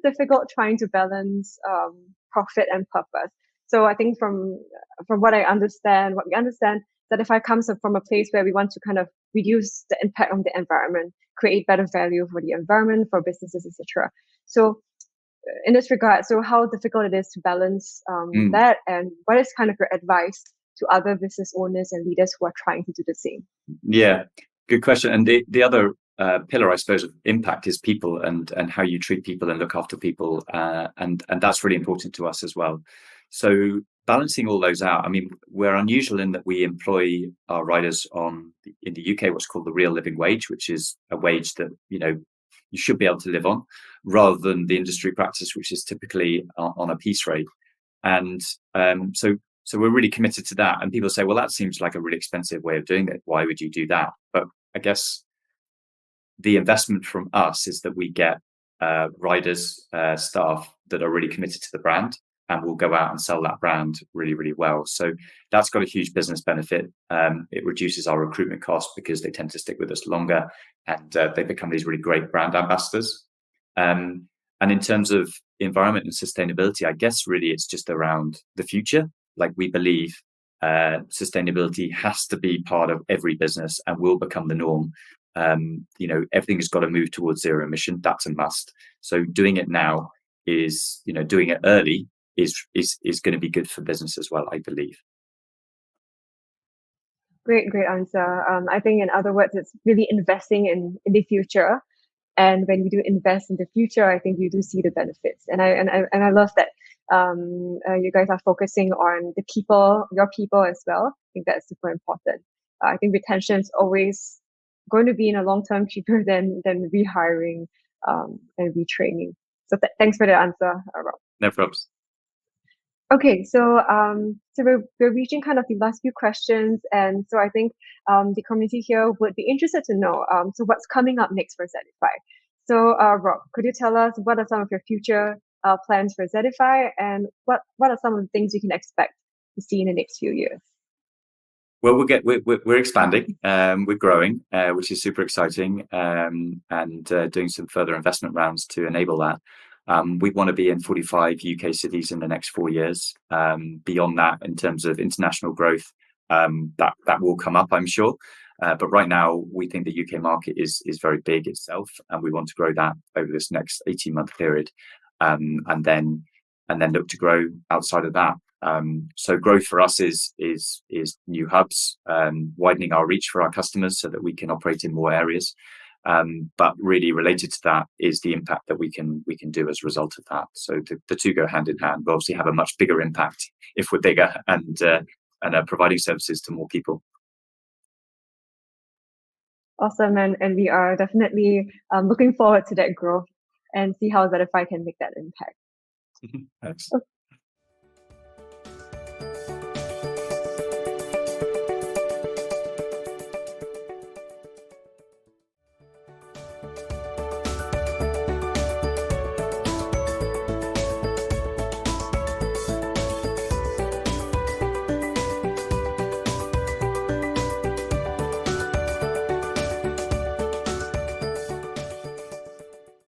difficult trying to balance profit and purpose. So I think from what we understand, Zedify comes from a place where we want to kind of reduce the impact on the environment, create better value for the environment, for businesses, etc. So in this regard, so how difficult it is to balance that, and what is kind of your advice to other business owners and leaders who are trying to do the same? Yeah, good question. And the other pillar, I suppose, of impact is people and how you treat people and look after people, and that's really important to us as well. So balancing all those out, I mean, we're unusual in that we employ our riders in the UK what's called the real living wage, which is a wage that you should be able to live on, rather than the industry practice, which is typically on a piece rate. And so we're really committed to that. And people say, well, that seems like a really expensive way of doing it. Why would you do that? But I guess the investment from us is that we get riders, staff that are really committed to the brand, and will go out and sell that brand really, really well. So that's got a huge business benefit. It reduces our recruitment costs because they tend to stick with us longer, and they become these really great brand ambassadors. And in terms of environment and sustainability, I guess really it's just around the future. Like, we believe sustainability has to be part of every business and will become the norm. Everything has got to move towards zero emission. That's a must. So doing it now is, doing it early is going to be good for business as well, I believe. Great answer. I think, in other words, it's really investing in the future. And when you do invest in the future, I think you do see the benefits. And I love that you guys are focusing on the people, your people as well. I think that's super important. I think retention is always going to be in a long term cheaper than rehiring and retraining. So thanks for the answer, Rob. No problems. Okay, so we're reaching kind of the last few questions, and so I think the community here would be interested to know so what's coming up next for Zedify. So Rob, could you tell us what are some of your future plans for Zedify, and what are some of the things you can expect to see in the next few years? Well, we're expanding, we're growing, which is super exciting, and doing some further investment rounds to enable that. We want to be in 45 UK cities in the next 4 years. Beyond that, in terms of international growth, that will come up, I'm sure. But right now, we think the UK market is very big itself, and we want to grow that over this next 18-month period, and then look to grow outside of that. So growth for us is new hubs, widening our reach for our customers so that we can operate in more areas. But really related to that is the impact that we can do as a result of that. So the two go hand in hand. We obviously have a much bigger impact if we're bigger and are providing services to more people. Awesome, and we are definitely looking forward to that growth and see how Zedify can make that impact. Thanks.